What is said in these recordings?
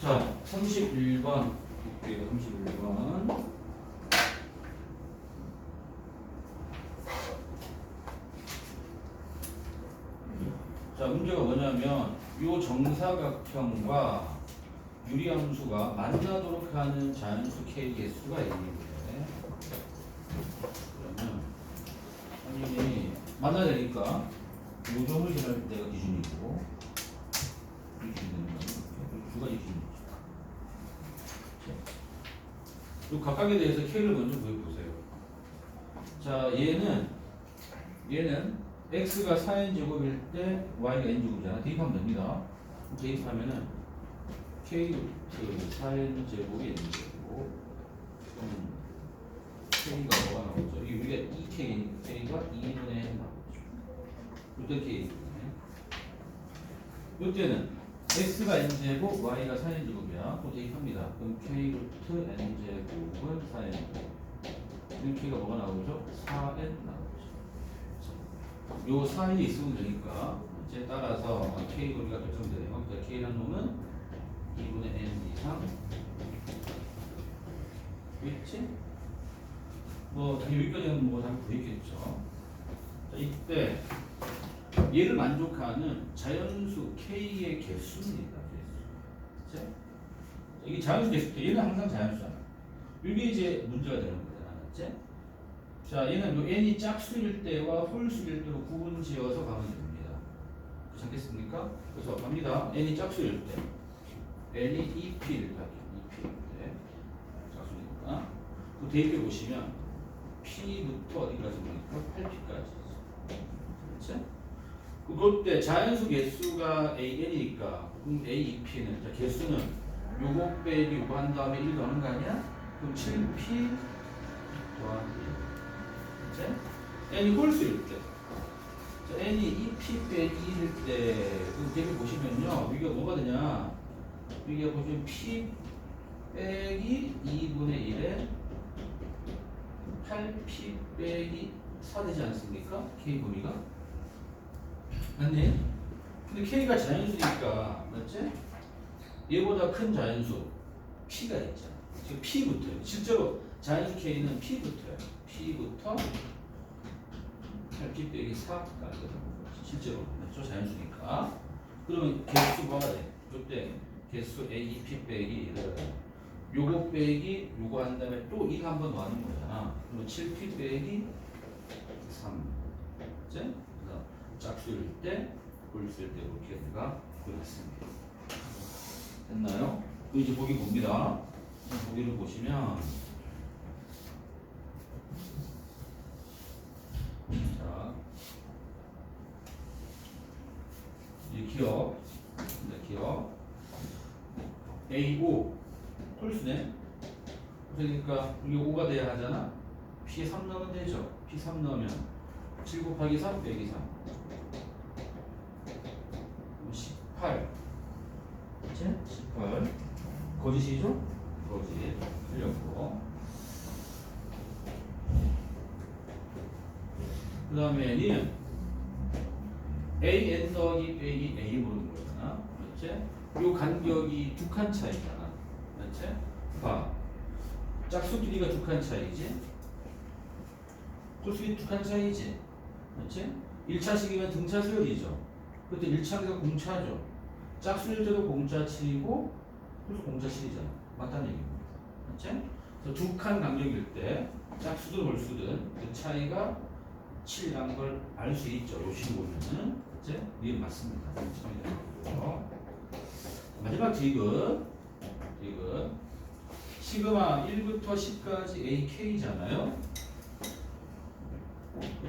자, 31번 볼게요. 31번. 자, 문제가 뭐냐면 요 정사각형과 유리함수가 만나도록 하는 자연수 K 개수가 있는데, 그러면 당연히 만나야 되니까 요 점을 지날 때가 기준이고 이 기준이 되는 거예요. 두 가지 기준이죠. 요 각각에 대해서 K를 먼저 구해보세요. 자, 얘는 x가 4n제곱일 때 y가 n제곱이잖아. 대입하면 됩니다. 대입하면은 k 루트 4n제곱이 n제곱, k가 뭐가 나오죠? 이게 우리가 2k니까 k가 2분의 n 나오죠. 이때 k. 이때는 x가 n제곱, y가 4n제곱이야. 또 대입합니다. 그럼 k 루트 n제곱은 4n제곱. 그럼 k가 뭐가 나오죠? 4n 나오죠. 요 사이에 있으면 되니까 이제 따라서 k 거리가 결정되네요. 그러니까 k라는 놈은 2분의 n 이상 있지? 뭐 여기까지는 뭐 다 보이겠죠. 자, 이때 얘를 만족하는 자연수 k의 개수입니다. 개수. 그치? 이게 자연수 개수 때 얘는 항상 자연수잖아. 이게 이제 문제가 되는 거잖아. 맞지? 자, 얘는 요 n이 짝수일 때와 홀수일 때로 구분 지어서 가면 됩니다. 괜찮겠습니까? 그래서 갑니다. n이 짝수일 때, n이 2p일 때, 2p일 때, 짝수니까. 그 대입해 보시면 p부터 어디까지 보니까 8p까지. 그렇지? 그때 자연수 개수가 an이니까 a, 2p는, 자, 개수는 요거 빼기 요거 한 다음에 1 더하는 거 아니야? 그럼 7p 더하기 1. n이 홀수일 때, 자, n이 2p 빼기 1일 때, 그 대비 보시면요, 이게 뭐가 되냐? 이게 보시면 p 빼기 2분의 1에 8p 빼기 4 되지 않습니까? k 범위가 맞네. 근데 k가 자연수니까, 맞지? 얘보다 큰 자연수 p가 있잖아. 지금 p부터요. 실제로 자연수 k는 p부터요. p부터 8p 빼기 4까지 실제로 맞죠? 자연수니까. 그러면 개수 뭐가 돼? 이때 개수 a 2p 빼기 1을 요거 빼기 요거 한 다음에 또 1 한 번 더 하는 거잖아. 그러면 7p 빼기 3. 그치? 그래서 짝수일 때, 홀수일 때 이렇게 내가 그렸습니다. 됐나요? 또 이제 보기 봅니다. 보기를 보시면, 자, 이 기억, 기억 A5 홀수네. 그러니까 이게 5가 돼야 하잖아. P3 넣으면 되죠. P3 넣으면 7 곱하기 3 빼기 3 18. 그치? 18 거짓이죠? 거짓. 틀렸고, 그 다음에 N은 A N 더하기 빼기 A 모르는 거잖아. 그렇지? 요 간격이 2칸 차이잖아. 그렇지? 봐. 짝수 길이가 2칸 차이지? 홀수 길이 2칸 차이지? 그렇지? 1차식이면 등차 수열이죠. 그때 1차가 공차죠. 짝수일 때도 공차 7이고 홀수 공차 7이잖아. 맞다는 얘기입니다. 그렇지? 그래서 2칸 간격일 때 짝수든 홀수든 그 차이가 7이라는 걸 알 수 있죠. 요 식으로 보면은. 그치? 이게 맞습니다. 마지막 디귿. 시그마 1부터 10까지 AK잖아요.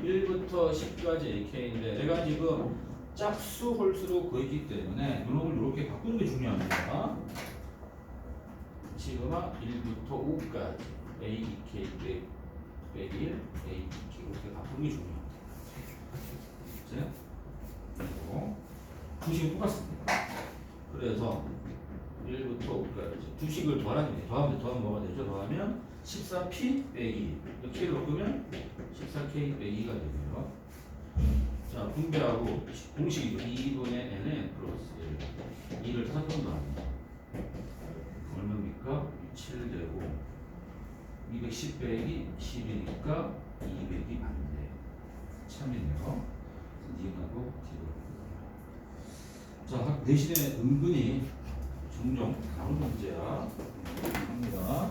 1부터 10까지 AK인데 내가 지금 짝수 홀수로 구했기 때문에 이놈을 이렇게 바꾸는 게 중요합니다. 시그마 1부터 5까지 AEK 빼기 1, AEK 이렇게 바꾸는 게 중요합니다. 그리고 두식은 똑같습니다. 그래서 1부터 5까지 두식을 더하면 뭐가 되죠? 더하면 14p 빼기 k를 바꾸면 14k 빼기 2가 되고요. 자, 분배하고 공식이죠. 2분의 n에 플러스 1 2를 4번 더합니다. 7되고 210 빼기 10이니까 200이 맞네. 참이네요. 니은하고 D로. 자, 대신에 은근히 종종 다른 문제야. 합니다.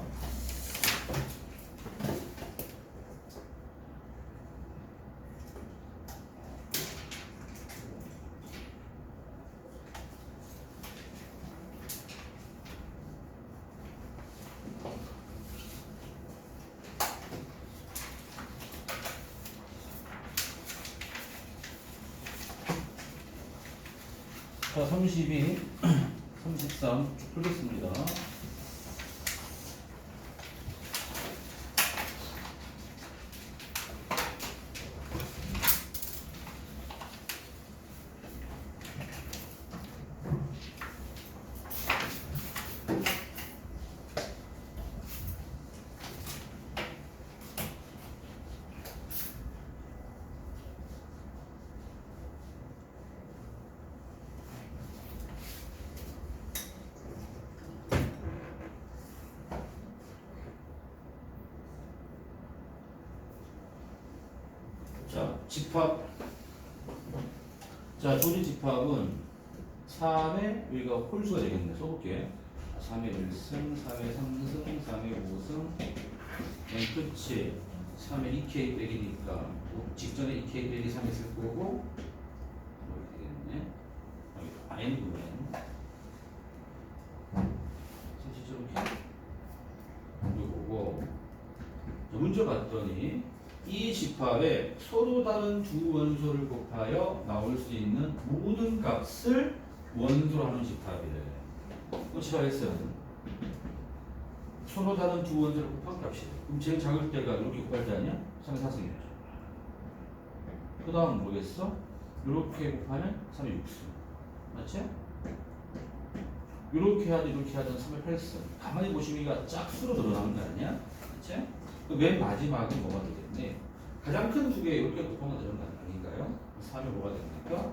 자, 32, 33 쭉 풀겠습니다. 자, 집합. 자, 조리 집합은 3의 여기가 홀수가 되겠네. 써볼게. 3의 1승, 3의 3승, 3의 5승, 맨 끝이 3의 2k 빼기니까 직전에 2k 빼기 3 있을 거고, 뭐 되겠네. n 부분. 저렇게 이거고. 문제 봤더니 이 집합에 서로 다른 두 원소를 곱하여 나올 수 있는 모든 값을 원소로 하는 집합이래. 집합했어요. 서로 다른 두 원소를 곱한 값이래. 그럼 제일 작을 때가 이렇게 곱할 때 아니야? 3의 4승이죠. 그 다음 뭐겠어? 이렇게 곱하면 3의 6승. 맞지? 이렇게 하든 이렇게 하든 3의 8승. 가만히 보시면 이가 짝수로 늘어나는 거 아니야? 맞지? 맨 마지막은 뭐가 되겠니? 가장 큰 두 개 이렇게 곱하면 되는 거 아닌가요? 3이 뭐가 됩니까?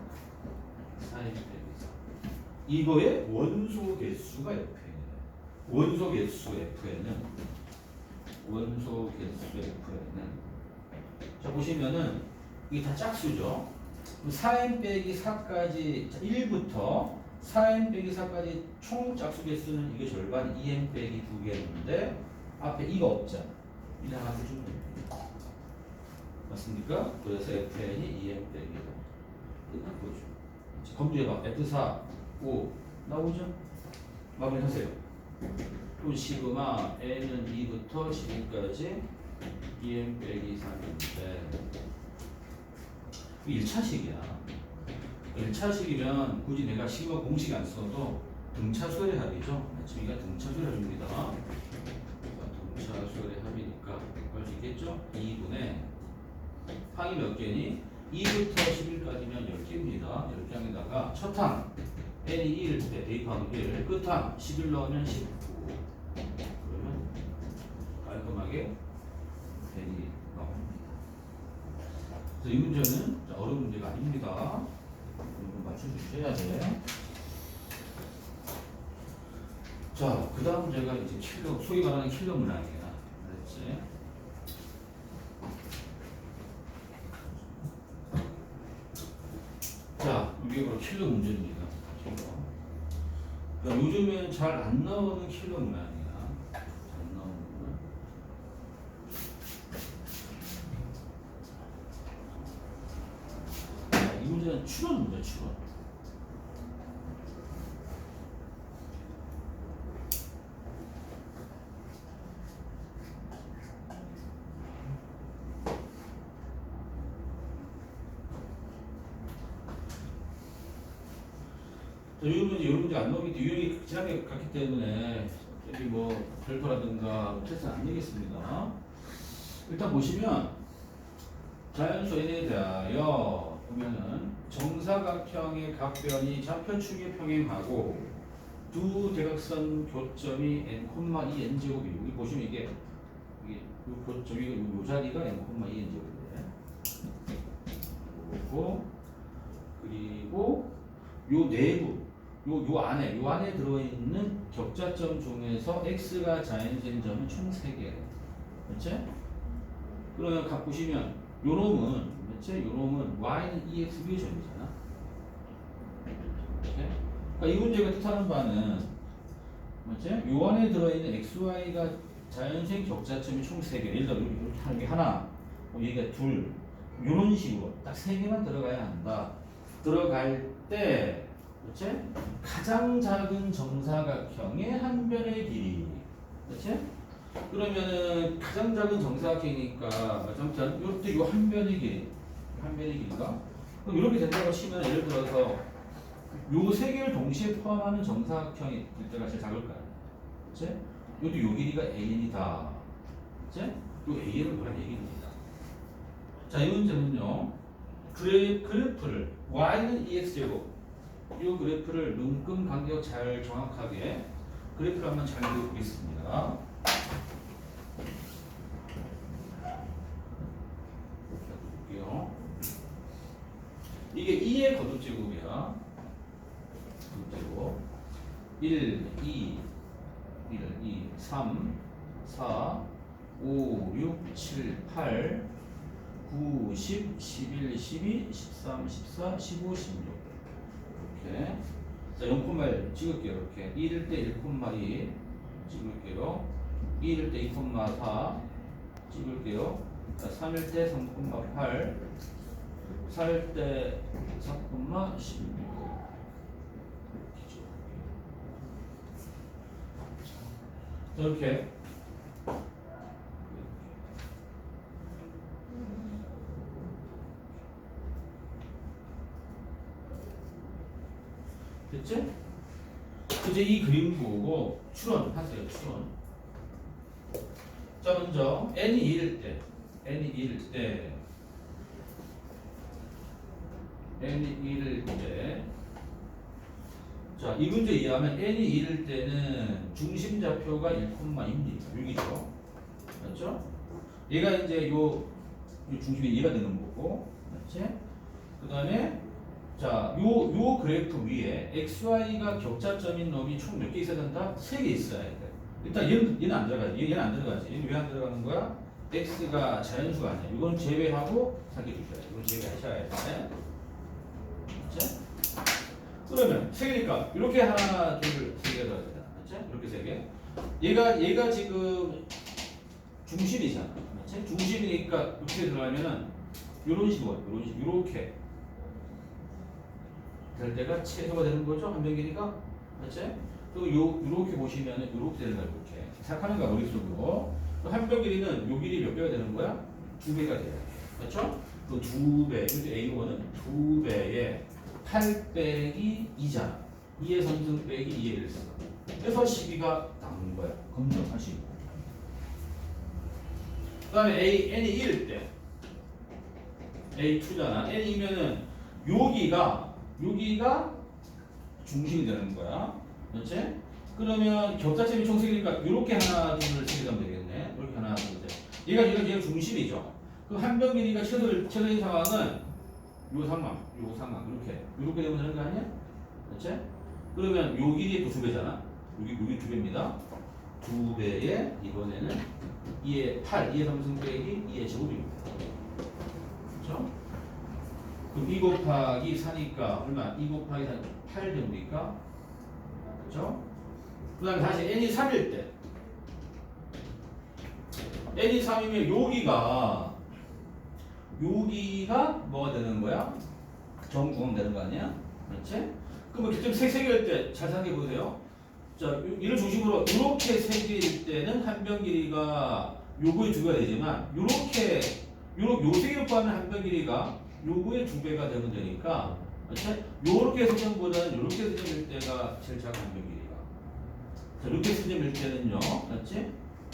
4의 빼기 4. 이거의 원소 개수가 Fn이에요. 원소 개수 Fn은 자 보시면은 이게 다 짝수죠. 4n 빼기 4까지 1부터 4n 빼기 4까지 총 짝수 개수는 이게 절반 2n 빼기 2개인데 앞에 2가 없잖아. 이제 하나 해주면 됩니다. 맞습니까? 그래서 fn이 2n 빼기 끝난 거죠. 검토해봐. f4, 5 나오죠? 마무리하세요. 또 시그마 n은 2부터 12까지 2n 빼기 3인데 1차식이야. 1차식이면 굳이 내가 시그마 공식 안 써도 등차수열의 합이죠. 지금 이가 등차수열의 합입니다. 등차수열의 합이니까 알 수 있겠죠? 2분의 항이 몇 개니? 2부터 11까지면 10개입니다. 10개에다가 첫 항 n이 1일 때 대입하면 1, 끝항 11 넣으면 19. 그러면 깔끔하게 n이 나옵니다. 그래서 이 문제는 어려운 문제가 아닙니다. 이거 맞춰주셔야 돼. 자, 그 다음 문제가 이제 킬러, 소위 말하는 킬러 문항이야. 알았지? 자, 이게 바로 킬러 문제입니다. 그러니까 요즘엔 잘 안 나오는 킬러 문항이야. 안 나오는 문항. 자, 이 문제는 추론 문제, 추론. 요즘은 이런 문제 안 나오기 유형이 지나게 갔기 때문에 여기 뭐 별표라든가 테스트는 안 되겠습니다. 일단 보시면 자연수 n에 대하여 보면은 정사각형의 각변이 좌표축에 평행하고 두 대각선 교점이 n, 2n 제곱이 여기 보시면 이게 이 교점이 이 자리가 n, 2n 제곱이에요. 그리고 요 내부 요 안에 들어있는 격자점 중에서 x가 자연수인 점은 총 3개. 그렇지? 그러면 각 보시면 요 놈은 그렇지? 요 놈은 y는 ex 위의 점이잖아. 그렇지? 그러니까 이 문제가 뜻하는 바는 그렇지? 요 안에 들어있는 xy가 자연수인 격자점이 총 3개. 예를 들어 이렇게 하는 게 하나, 여기가 둘, 요런 식으로 딱 3개만 들어가야 한다. 들어갈 때 그렇지? 가장 작은 정사각형의 한 변의 길이. 그렇지? 그러면은 가장 작은 정사각형이니까 아무튼 이것도 요 한 변의 길이. 한 변의 길이가. 그럼 이렇게 된다고 치면 예를 들어서 요 3개를 동시에 포함하는 정사각형이 될 때가 제일 작을 거야. 그렇지? 이것도 요 길이가 an이다. 그렇지? 요 an을 뭐라 얘기합니다. 자, 이 문제는요. 그래프를 y는 ex제곱 이 그래프를 눈금 간격 잘 정확하게 그래프를 한번 잘 그려보겠습니다. 볼게요. 이게 2의 거듭제곱이야. 거듭제곱 1, 2, 3, 4, 5, 6, 7, 8, 9, 10, 11, 12, 13, 14, 15, 16 이렇게. 자, 0,1 찍을게요. 이렇게 1일 때 1,2 찍을게요. 2일 때 2,4 찍을게요. 자, 3일 때 3,8 4일 때 4,16 이렇게 됐지? 이제 이 그림 보고 추론하세요. 추론. 자, 먼저 n이 2일 때 n이 2일 때 자, 이 문제 이해하면 n이 1일 때는 중심 좌표가 1,2입니다. 6이죠. 맞죠? 얘가 이제 요 중심이 얘가 되는 거고. 맞지? 그 다음에 자, 요 그래프 위에 xy가 격자점인 놈이 총 몇 개 있어야 된다? 3개 있어야 돼. 일단 얘는 안 들어가지. 얘는 안 들어가지. 얘는 왜 안 들어가는 거야? x가 자연수가 아니야. 이건 제외하고 3개 주셔야 돼. 이건 제외하셔야 돼. 맞지? 그러면 3개니까 이렇게 하나, 둘, 3개 들어가야 되잖아. 맞지? 이렇게 3개. 얘가 지금 중심이잖아. 맞지? 중심이니까 이렇게 들어가면은 요런 식으로 요렇게 될 때가 최소가 되는 거죠. 한 변 길이가. 맞지? 그리고 요렇게 보시면은 요렇게 되는 거야. 이렇게 생각하는 거야. 머릿속으로. 한 변 길이는 요 길이 몇 배가 되는 거야? 2배가 돼요. 맞죠? 그 2배, 이것도 A1은 2배에 8 빼기 2잖아. 2의 3승 빼기 2의 1승. 그래서 12가 나오는 거야. 검정하시고. 그 다음에 n이 1일 때 A2잖아. n이면은 여기가 중심이 되는 거야. 그렇지? 그러면 격자점이 총 3개니까 이렇게 하나, 둘, 셋 하면 되겠네. 이렇게 하나, 둘, 셋. 얘가 중심이죠. 그럼 한 변 길이가 최소인 상황은 요 상황 이렇게 되면 되는 거 아니야? 그렇지? 그러면 요 길이 또 2배잖아. 여기 2배입니다. 2배에 이번에는 2의 8, 2의 3승 빼기 2의 제곱입니다. 그렇죠? 그럼 2 곱하기 4니까 얼마? 2 곱하기 4, 8 됩니까? 그렇죠? 그 다음에 다시 n이 3일 때 n이 3이면 여기가 뭐가 되는 거야? 정구멍 되는 거 아니야? 그렇지? 그러면 기점 3개일 때 잘 생각해 보세요. 자, 이를 중심으로 이렇게 3개일 때는 한 변 길이가 요거의 2배가 되지만 요 3개를 포함한 한 변 길이가 요거의 2배가 되면 되니까 그렇지? 요렇게 수점보다는 요렇게 수점일 때가 제일 작은 한 변 길이가. 자, 이렇게 수점일 때는요. 맞지?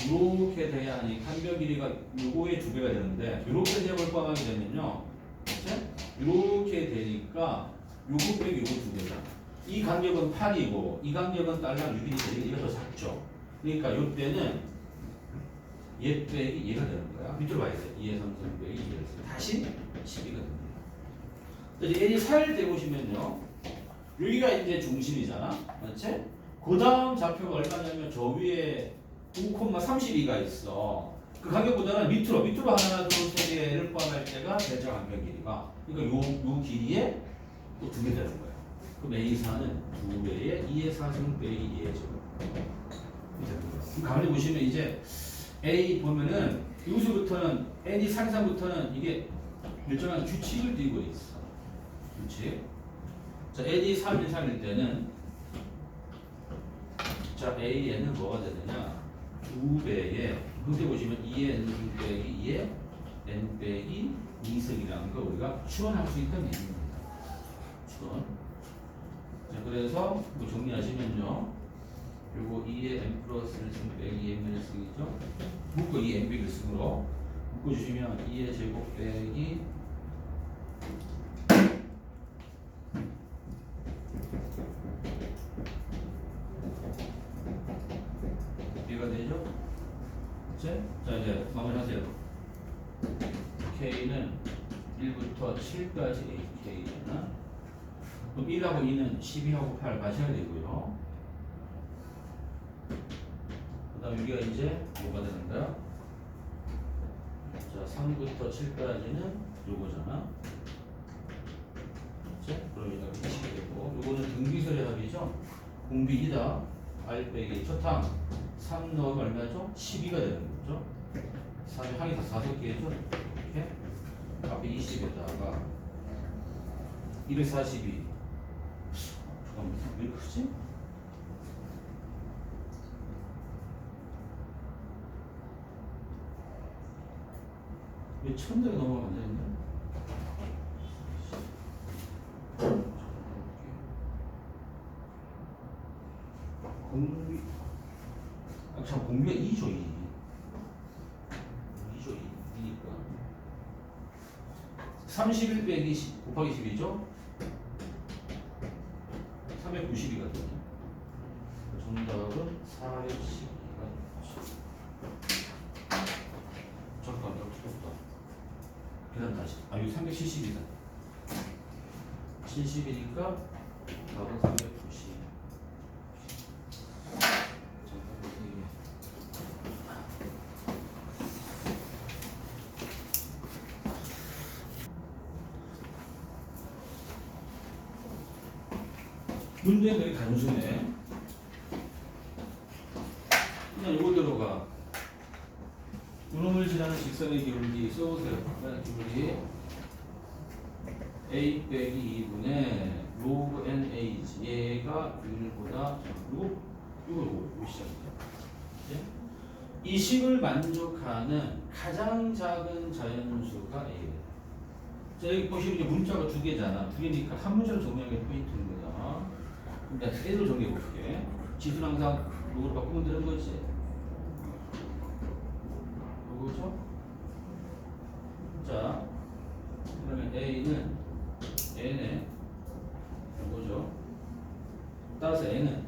이렇게 돼야 하니 한 변 길이가 요거의 2배가 되는데 이렇게 수점을 포함하게 되면요. 그렇지? 이렇게 되니까 요거 빼기 요거 2배다. 이 간격은 8이고 이 간격은 달랑 6이니까 얘가 더 작죠. 그러니까 이때는 얘 빼기 얘가 되는 거야. 밑으로 봐야 돼. 2의 3승 빼기 2의 3. 다시 12가 됩니다. 이제 n이 4일 때 보시면요. 여기가 이제 중심이잖아. 맞지? 그 다음 좌표가 얼마냐면 저 위에 5,32가 있어. 그 간격보다는 밑으로 하나, 둘, 세 개를 포함할 때가 대자 간격 길이가. 그러니까 요 길이에 또 2배 되는 거야. 그럼 A4는 2배의 2의 4승 빼기 2의 제곱. 가만히 보시면 이제 A 보면은 여기서부터는 N이 상상부터는 이게 일정한 규칙을 띠고 있어. 규칙. 자, N이 3 이상일 때는 자, AN은 뭐가 되느냐? 2배의 그때 보시면 2의 N 빼기 2의 N 빼기 2승이라는 거 우리가 추론할 수 있다는 얘기입니다. 추론. 자, 그래서 뭐 정리하시면요. 요거 2의 n 플러스 1승 빼기 2n 마이너스 1이죠. 묶고 2n 빼기 1승으로 묶어주시면 2의 제곱 빼기 얘가 되죠? 그치? 자, 이제 마무리하세요. K는 1부터 7까지 K잖아. 그럼 1하고 2는 12하고 8 마셔야 되고요. 그 다음 여기가 이제 뭐가 되는 거야? 자, 3부터 7까지는 요거잖아. 그치? 그럼 여기다가 붙이게 되고, 요거는 등비설의 합이죠? 공비 2다. R 빼기 첫항 3 넣으면 얼마죠? 12가 되는 거죠? 3의 항이 다 5개죠? 이렇게 앞에 20에다가 242. 잠깐만, 왜 이렇게 크지? 왜 1000대가 넘어가면 안 되는데? 공비, 참, 공비가 2죠, 2. 2죠, 2니까. 31 빼기 10 곱하기 10이죠? 392거든요. 정답은 412가 잠깐, 이거 틀렸다. 계산 다시. 아, 이거 370이다. 70이니까 답은 390. 문제는 되게 단순해. 그냥 이거대로 가. 이놈을 지나는 직선의 기울기 써보세요. 기울기 a 빼기 2분의 로그 NH 얘가 1보다 요거 시작이죠. 이 식을 만족하는 가장 작은 자연수가 A예요. 자, 여기 보시면 이제 문자가 2개잖아. 2개니까 한 문자로 정리하는 게 포인트인 거다. 그럼 내가 A로 정리해 볼게. 지수는 항상 로그로 바꾸면 되는 거지. 요거죠? 자, 그러면 A는 N에 요거죠. 따라서 N은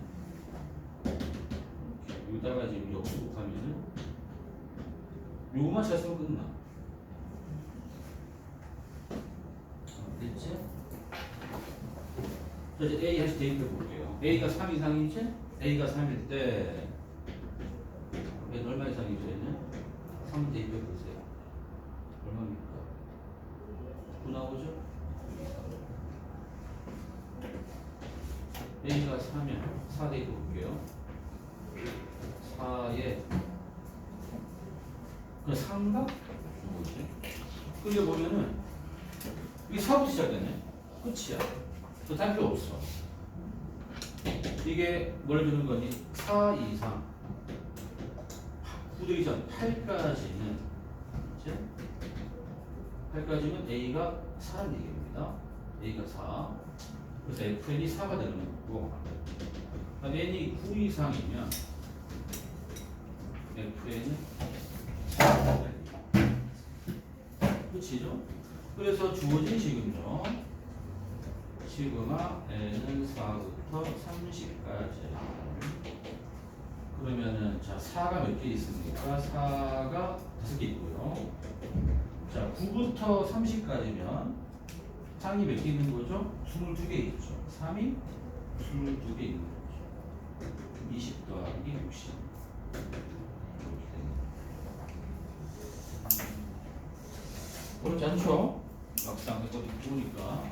여기다가 지금 역수 곱하면은 요거만 잘 쓰면 끝나. 됐지? 자, 이제 A 다시 대입해 볼게요. A가 3 이상이지? A가 3일 때 얘는 얼마 이상이죠? 얘는 3 대입해 보세요. 얼마입니까? 9 나오죠? A가 4면 4 대입해 볼게요. 4에 그 3가 뭐지? 끌려 보면은 이게 4부터 시작되네. 끝이야. 더 다른 필요 없어. 이게 뭘 주는 거니? 4 이상 9 이상 8까지는 8까지는 A가 4라는 얘기입니다. A가 4. 그래서 FN이 4가 되는 거고, N이 9 이상이면 FN은 4가 끝이죠. 그래서 주어진 식은요. 시그마 N은 4부터 30까지. 그러면은 자 4가 몇 개 있습니까? 4가 5개 있고요. 자 9부터 30까지면 항이 몇 개 있는 거죠? 22개 있죠. 3이 22개 있는 거죠. 20 더하기 60 이렇게 됩니다. 어렵지 않죠? 막상 이거 보니까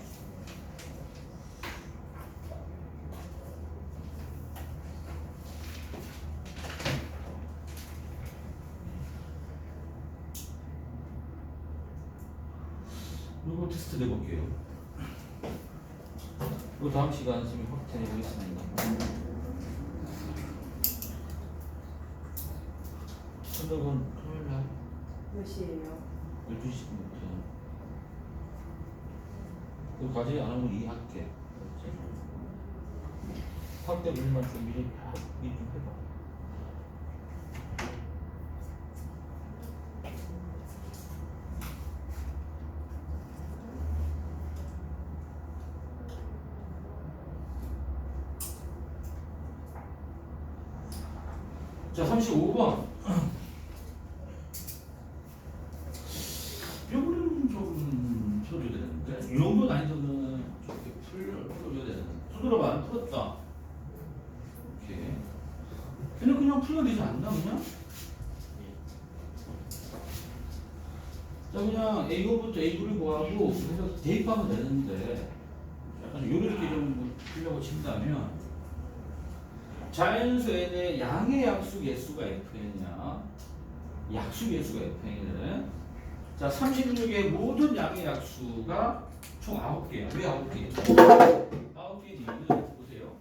이거 테스트 내볼게요. 이거 다음 시간 선생님 확인해 보겠습니다. 선덕은 토요일날 몇 시에요? 12시 10분부터 그 과제 안 하면 이해할게. 학대 물만 좀 미리 좀 해봐. 자, 35번. 요거는 좀 풀어줘야 되는데. 이 정도 난이도는 저렇게 풀어줘야 되는데. 두드려봐, 안 풀었다. 이렇게. 그냥 풀어야 되지 않나, 그냥? 자, 그냥 A5부터 A9를 구하고, 그래서 대입하면 되는데, 약간 요렇게 좀 풀려고 친다면, 자연수 n의 양의 약수 개수가 fn이야. 약수 개수가 fn이래. 자, 36의 모든 양의 약수가 총 9개야. 왜 9개? 9개 이유는 보세요.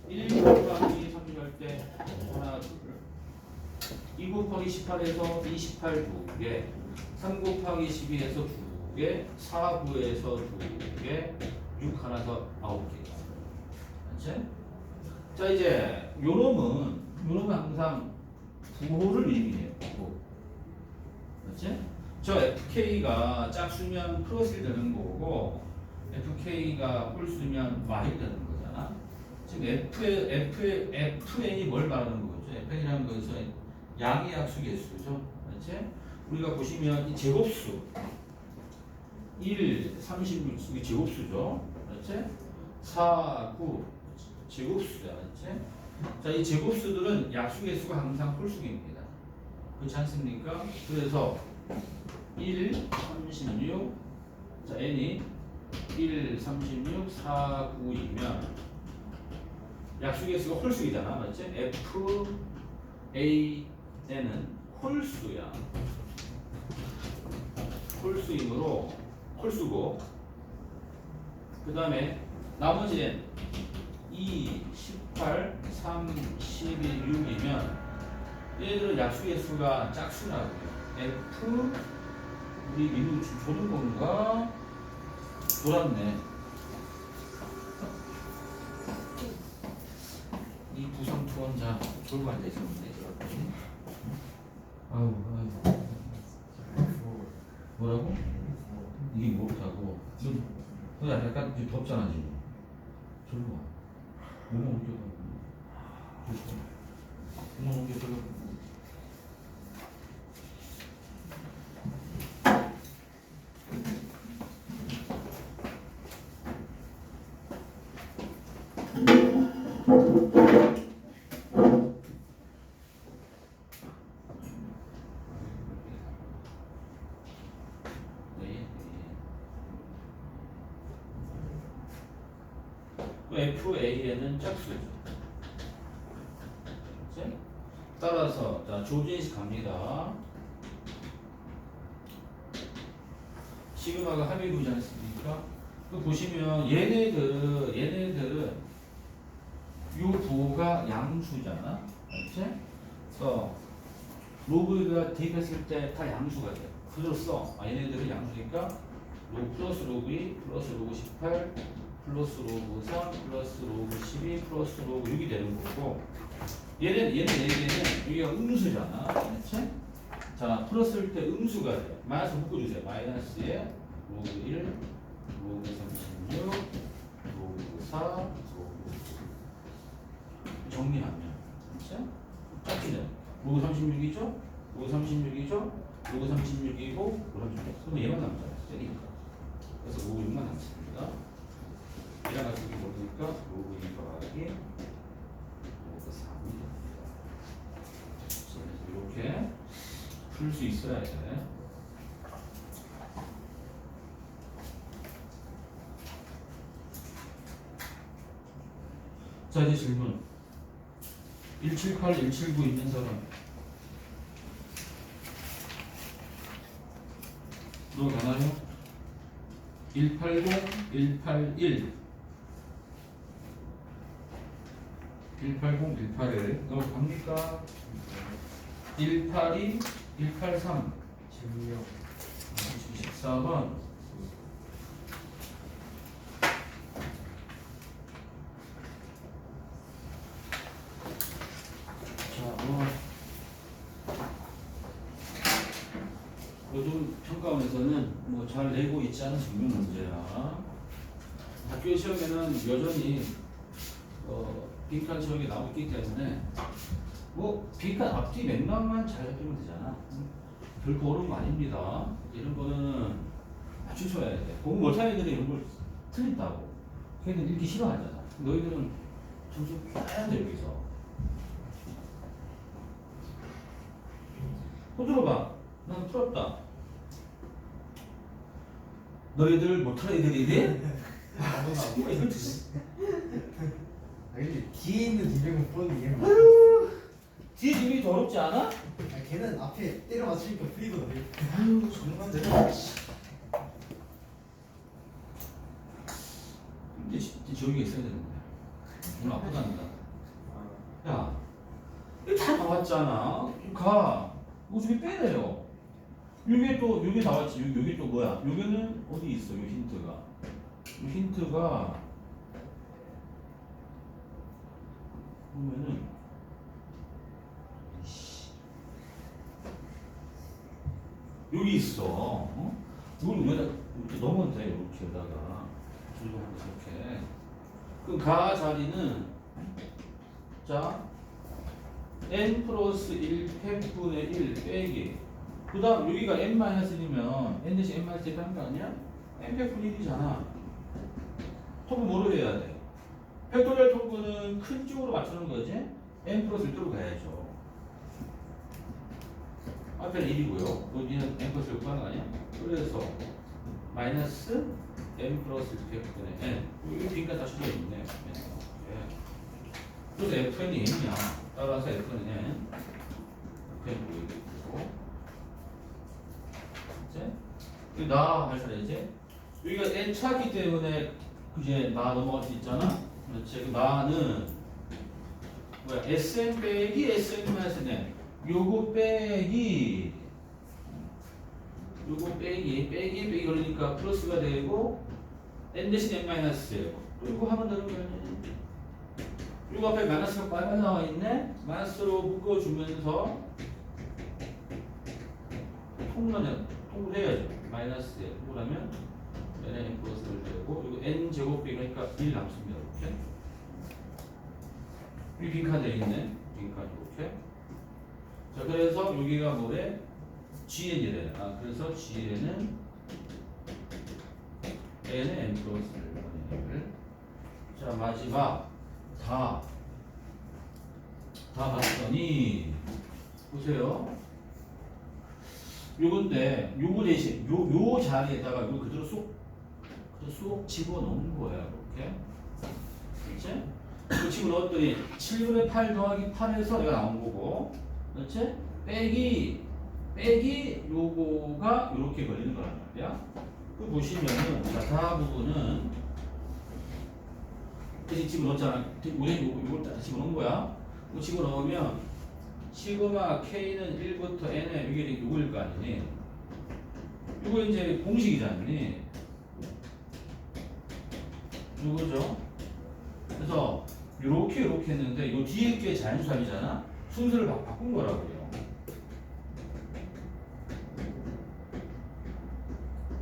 1 곱하기 30할 때 하나, 둘. 2 곱하기 18에서 28 2개. 3 곱하기 12에서 2개. 4 9에서 2개. 6 하나서 9개. 맞지? 자, 이제 요놈은 항상 부호를 의미해요. 부호. 맞지? 저 FK가 짝수면 플러스 되는 거고 FK가 홀수면 Y 되는 거잖아. 지금 FN이 뭘 말하는 거죠? FN이라는 것은 양의 약수 개수죠. 맞지? 우리가 보시면 이 제곱수 1, 36 이게 제곱수죠. 맞지? 4, 9 제곱수야. 맞지? 자, 이 제곱수들은 약수 개수가 항상 홀수입니다. 그렇지 않습니까? 그래서 1, 36, 자, n이 1, 36, 4, 9이면 약수 개수가 홀수이잖아. 맞지? F, A, N은 홀수야. 홀수이므로 홀수고 그 다음에 나머지 N 2, 18, 3, 12, 6이면 얘들은 약수 개수가 짝수라고요. F 우리 민우 지금 조는 건가? 돌았네. 이 부상 투혼자 졸고 앉아 있었는데. 아유. 뭐라고? 이게 뭐라고? 너 약간 좀 덥잖아 지금. 졸고 와. 몸을 옮겨가고. 몸을 옮겨가고. FAN은 짝수죠. 그치? 따라서 자, 조진식 갑니다. 시그마가 합의구지 않습니까? 그 보시면 얘네들은 요 부호가 양수잖아. 그치? 로그가 대입했을 때 다 양수가 돼. 그래서 얘네들은 양수니까 로그 플러스 로그 2 플러스 로그 18 플러스 로그 3 플러스 로그 12 플러스 로그 6이 되는 거고 얘는 여기가 음수잖아. 그렇지? 자, 풀었을 때 음수가 돼. 마이너스 묶어주세요. 마이너스에 로그 1 로그 36 로그 4 로그 9 정리하면 그렇지? 짝지는 로그 36이죠? 로그 36이죠? 로그 36이고 로그 36. 그럼 얘만 남잖아. 세니까. 그래서 로그 6만 남습니다. 얘랑 같은 게 뭐니까 로그 2 더하기 로그 3이 됩니다. 그래서 이렇게 풀 수 있어야 돼. 자, 이제 질문. 178, 179 있는 사람. 들어가나요? 180, 181. 180, 181. 넘어갑니까? 182, 183. 질문요. 24번. 요즘 평가원에서는 뭐 잘 내고 있지 않은 증명 문제야. 학교 시험에는 여전히 빈칸 지역이 나오기 때문에 뭐 빈칸 앞뒤 맥락만 잘 잡히면 되잖아. 결코 어려운 거 아닙니다. 이런 거는 맞추셔야 돼. 공부 못하는 애들이 이런 걸 틀린다고. 걔는 읽기 싫어하잖아. 너희들은 점수 따야 돼 여기서. 손 들어봐. 난 풀었다. 너희들 못하는 애들이니? 나도 이거 근데 뒤에 있는 200은 뻔히 이해가 뒤에 집이 더럽지 않아? 걔는 앞에 때려 맞추니까 프리거든. 아유 정말 내가 근데 진짜 저기가 있어야 되는 거야. 오늘 아프단다. 야 이거 다 나왔잖아. 가 이거 좀 빼내요. 요게 또 요게 나왔지. 요게 또 뭐야? 요게는 어디 있어? 요 힌트가. 요 힌트가 보면은 여기 있어. 어? 이걸 여기다 이렇게 넣으면 돼. 이렇게다가 이렇게. 그럼 가 자리는 자 n 플러스 1 팩분의 1 빼기. 그 다음 여기가 n-1이면 n 대신 n-1 하는 거 아니야? n 팩분의 1이잖아. 통분 뭐로 해야 돼? 팩토리얼 통분은 큰 쪽으로 맞추는 거지? n 플러스 1도로 가야죠. 앞에는 1이고요. 여기는 n 플러스 1 하는 거 아니야? 그래서 마이너스 n 플러스 1 팩분의 n. 여기 빈칸 다 쳐져 있네. 그래서 fn이 n이야. 따라서 f는 n. fn 보이고. 이제 나 할 차례지. 여기가 n 차기 때문에 이제 나 넘어갈 수 있잖아. 그렇지. 그 나는 뭐야? sn 빼기 sn 마이너스 n. 요거 빼기 빼기 그러니까 플러스가 되고 n 대신 n 마이너스. 이거 하면 되는 거 아니야? 요거 앞에 마이너스가 빨리 나와 있네. 마이너스로 묶어주면서 통분해야죠. 마이너스 그러면 n 플러스를 되고 이거 n 제곱비 그러니까 1 남습니다. 이렇게. 이 빈칸 돼 있네. 빈칸 이렇게. 자 그래서 여기가 뭐래? GN이래. 그래서 GN은 n의 n 플러스를 보내를. 자 마지막 다 봤더니 보세요. 요건데 요거 대신 요 자리에다가 이거 그대로 쏙 집어넣은 거야. 이렇게. 그렇지? 그 집어넣었더니 7분의 8 더하기 8에서 내가 나온 거고, 그렇지? 빼기 요거가 이렇게 걸리는 거란 말이야. 그 보시면은 다 부분은 대신 집어넣었잖아. 우리 요걸 다 집어넣은 거야. 이거 집어넣으면 시그마 K는 1부터 N에 이게 6일 거 아니니? 이거 이제 공식이잖니? 이거죠? 그래서 이렇게 했는데 이 뒤에 게 자연수합이잖아? 순서를 바꾼 거라고요.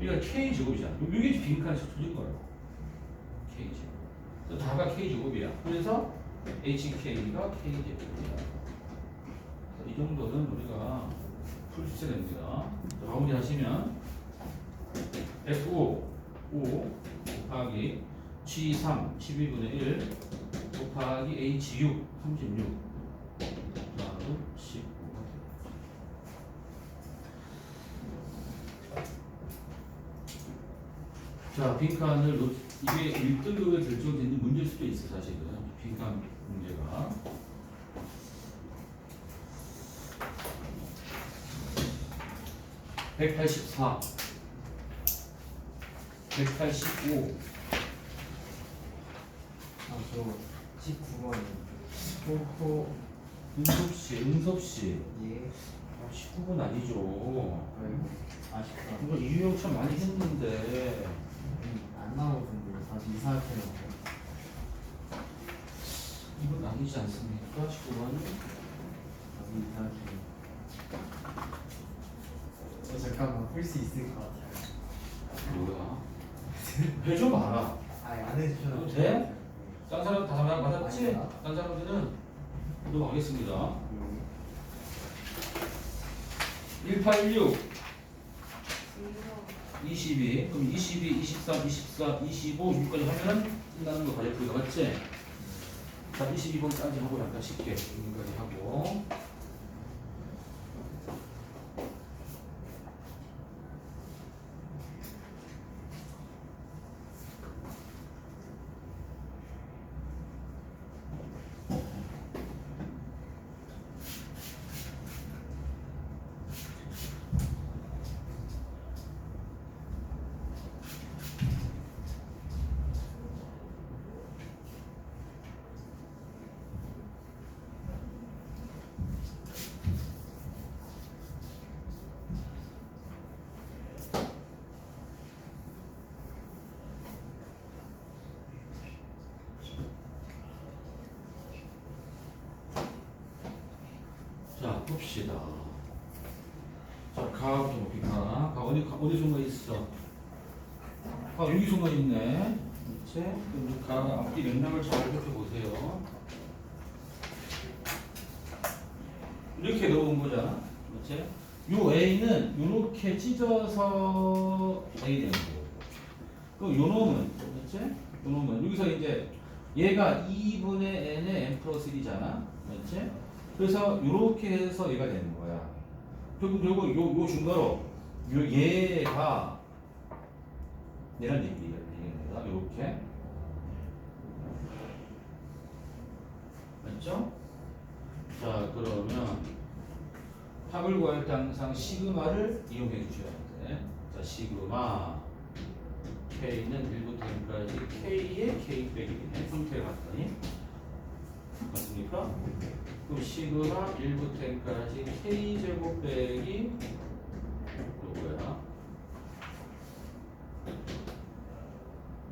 이게 K제곱이잖아. 이게 빈칸에서 터진 거라고. K제곱. 다가 K제곱이야. 그래서 HK가 K제곱이야. 이 정도는 우리가 풀 수 있어야 됩니다. 마무리 하시면 F5 5 곱하기 G3 12분의 1 곱하기 H6 36 다음 15가 자, 빈칸을 이게 1등급에 결정되는 문제일 수도 있어 사실은 빈칸 문제가 184 185 아저 19번이요. 호호 은섭씨 예. 19분 아니죠 아이고 아쉽다. 이거 이유형 참 많이 했는데 안 나오던데 다시 이사할게요. 이건 아니지 않습니까? 19번 다시 이사할게요. 잠깐만 풀 수 있을 것 같아요. 뭐야 해줘 봐라 아니 안 해주셔도 돼? 딴 사람 다 받았지? 아니다. 딴 사람들은 넘어가겠습니다 186 22 그럼 22, 23, 24, 25, 6까지 하면 끝나는 거 가졌고요 맞지? 자 22번까지 하고 약간 쉽게 여기까지 하고 자, 봅시다. 자, 가부터 볼게요. 어디 순간 있어? 여기 순간 있네. 그렇지? 그럼 가 앞뒤 맥락을 잘 살펴보세요. 이렇게 넣은 거잖아. 그렇지? 요 A는 이렇게 찢어서 A 되는 거고. 그럼 요 놈은, 그렇지? 요 놈은 여기서 이제 얘가 2분의 n의 n 플러스 1이잖아. 그렇지? 그래서 이렇게 해서 얘가 되는 거야. 그리고 요 중괄호 얘가 얘란 얘기입니다. 이렇게 맞죠? 자 그러면 합을 구할 때 항상 시그마를 이용해 주셔야 돼. 자 시그마 K는 1부터 n까지 K의 K 빼기 형태를 봤더니 맞습니까? 그럼 시그마 1부터 n까지 k제곱 빼기 요거야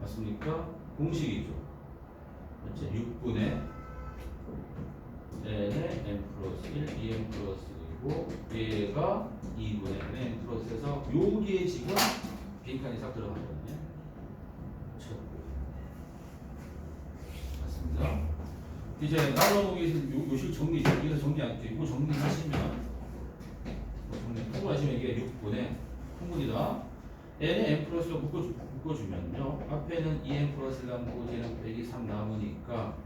맞습니까? 공식이죠 맞지? 6분의 n의 n 플러스 1 2n 플러스 1이고 얘가 2분의 n 플러스에서 여기에 지금 빈칸이 싹 들어가거든요 맞습니다 이제 나눠보기 요식 정리 여기서 정리할게요. 이거 정리하시면 통분하시면 이게 6분의 통분이다. n에 n 플러스로 묶어주면요. 앞에는 2n 플러스 남고 뒤에는 빼기 3 남으니까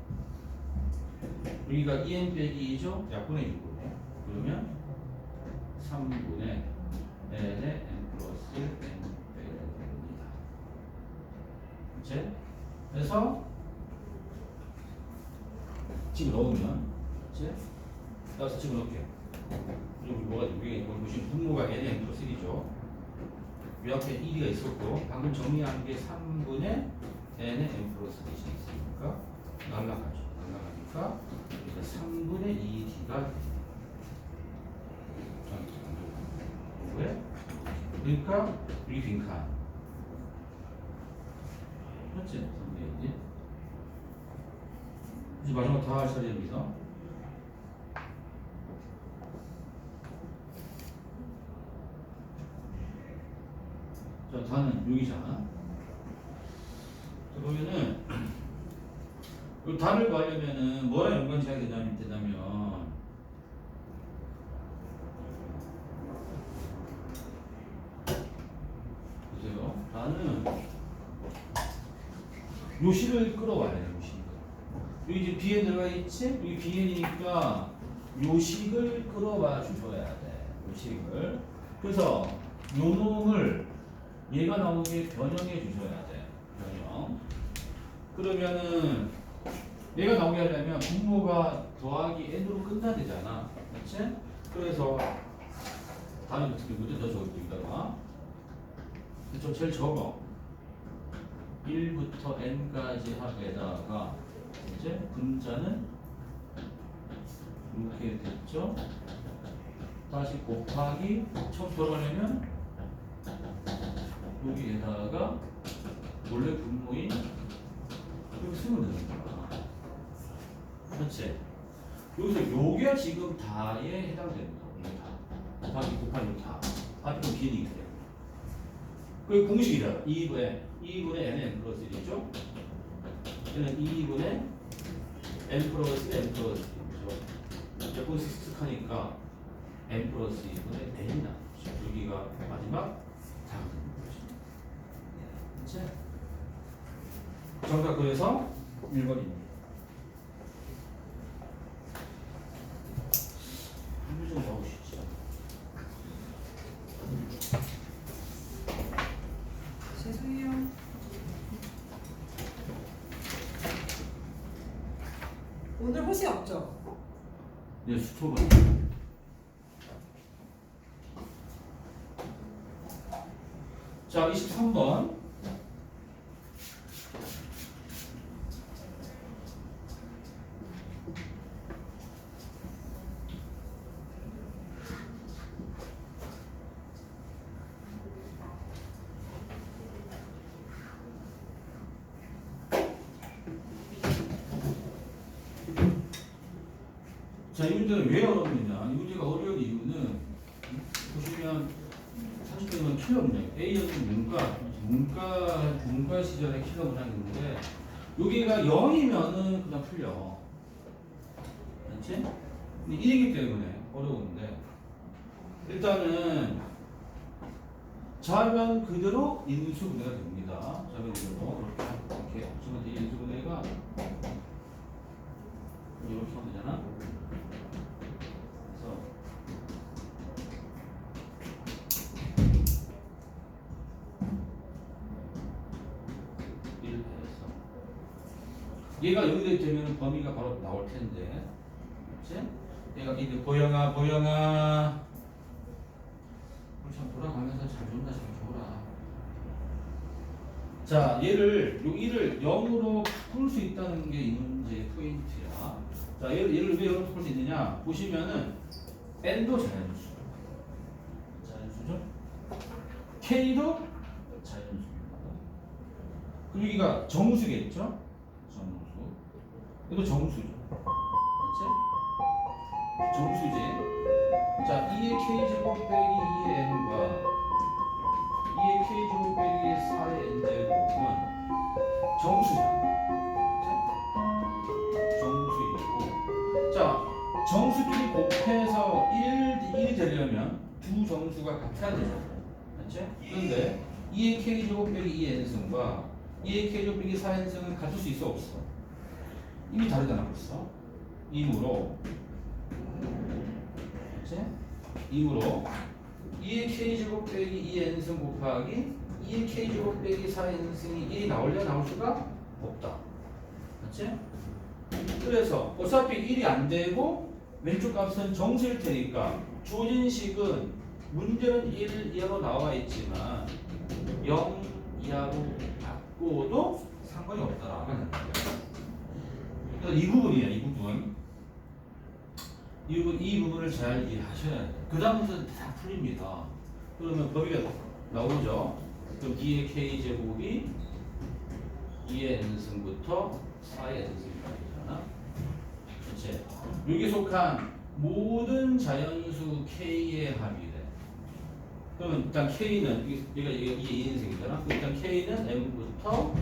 여기가 2n 빼기 2죠? 약분의 6분의 그러면 3분의 n에 n 플러스 1 n 빼기 됩니다. 그치? 그래서 집어 넣으면, 그치? 따라서 집어 넣을게요. 여기 뭐가, 여기 보시면 분모가 n의 n 플러스 1이죠. 이 앞에 1이가 있었고, 방금 정리한 게 3분의 n의 n 플러스 1이 있으니까, 날라가죠. 날라가니까, 그러니까 3분의 2d가 왜? 그러니까, 여기 빈칸. 맞지? 3분의 2d. 이제 마지막 다 할 차례입니다. 자, 다는 여기잖아. 그러면은 이 다를 구하려면은 뭐랑 연관지어야 되냐면 보세요. 다는 요식을 끌어와야 돼. 요식을. 여기 이제 bn 들어가 있지? 여기 bn이니까 요식을 끌어와 주셔야 돼. 요식을. 그래서 요 놈을 얘가 나오게 변형해 주셔야 돼. 변형. 그러면은 얘가 나오게 하려면 분모가 더하기 n으로 끝나야 되잖아. 그렇지? 그래서 다음에 어떻게 문제 더 적을게 여기다가. 좀 제일 적어. 1부터 n까지 합에다가 이제 분자는 이렇게 됐죠? 다시 곱하기 처음 돌아가려면 여기에다가 원래 분모인 여기 쓰면 되는 거야. 그렇지? 여기서 요게 지금 다에 해당되는 거. 이게 다. 곱하기 곱하기 다. 앞에 좀 비행이 있어요. 그 공식이다. 2분의 nn 플러스 1이죠? 얘는 2분의 n 플러스 n 플러스 1이죠? 조금 쓱쓱하니까 n 플러스 2분의 n이 나오죠. 여기가 마지막 답이 되는 거죠. 그렇지? 정답 그래서 1번입니다. 한번 좀 넣으시죠. 죄송해요. 오늘 호시 없죠? 네, 수초반. 자, 23번. 자, 이 문제는 왜 어렵느냐? 이 문제가 어려운 이유는 보시면 30번이면 킬러 문제. A는 문과 시절에 킬러 문항인데 여기가 0이면은 그냥 풀려. 그렇지? 근데 1이기 때문에 어려운데 일단은 좌변 그대로 인수분해가 됩니다. 좌변 그대로 이렇게 지금 인수분해가 이렇게 하면 되잖아. 그래서 얘가 여기 되면 범위가 바로 나올 텐데, 그렇지? 얘가 이제 보영아, 우리 참 돌아가면서 잘 준다, 잘 줘라. 자, 얘를 요 1을 0으로 바꿀 수 있다는 게 이 문제의 포인트야. 자, 얘를 왜 0으로 바꿀 수 있느냐? 보시면은 n도 자연수죠? k도 자연수입니다. 그리고 여기가 정수겠죠? 정수. 이것도 정수죠. 그렇지? 정수지. 자, 2의 k제곱 빼기 2의 n과 2의 k제곱 빼기 4의 n제곱은 정수잖아. 그렇지? 정수이고. 자, 정수끼리 곱해서 1이 되려면 두 정수가 같아야 되잖아. 그렇지? 그런데 2의 k제곱 빼기 2의 n승과 2의 k제곱 빼기 4n승은 같을 수 있어 없어? 이미 다르잖아 벌써. 이므로 그렇지? 이므로 2의 k제곱 빼기 2n승 곱하기 2의 k제곱 빼기 4n승이 1이 나올 수가 없다. 그렇지? 그래서 어차피 1이 안 되고 왼쪽 값은 정수일 테니까 주어진 식은 문제는 1 이하로 나와 있지만 0 이하로 바꿔도 상관이 없다라고 하는 거예요. 그래서 이 부분이야, 이 부분. 이 부분을 잘 이해하셔야 돼요. 그 다음부터 다 풀립니다. 그러면 범위가 나오죠. 그럼 2의 k제곱이 2의 n승부터 4의 n승까지잖아. 그렇지? 여기 속한 모든 자연수 k의 합이 돼. 그러면 일단 k는 이게 2n승이잖아. 일단 k는 m부터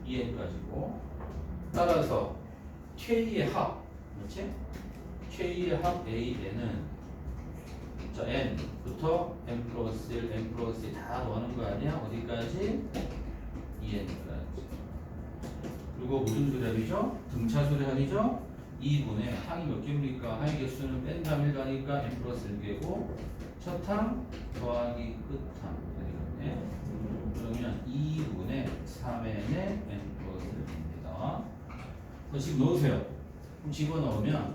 2n까지고 따라서 k의 합, 그렇지? k의 합 a는 자 n부터 n 플러스 1, n 플러스 2 다 더하는 거 아니야? 어디까지? 2n까지. 그리고 무슨 수량이죠? 등차 수량이죠? 2분의 항이 몇 개입니까? 항의 개수는 뺀다면 1가니까 n 플러스 1개고 첫 항 더하기 끝항 되겠네. 그러면 2분의 3n의 n 플러스 1입니다. 지금 넣으세요. 그럼 집어넣으면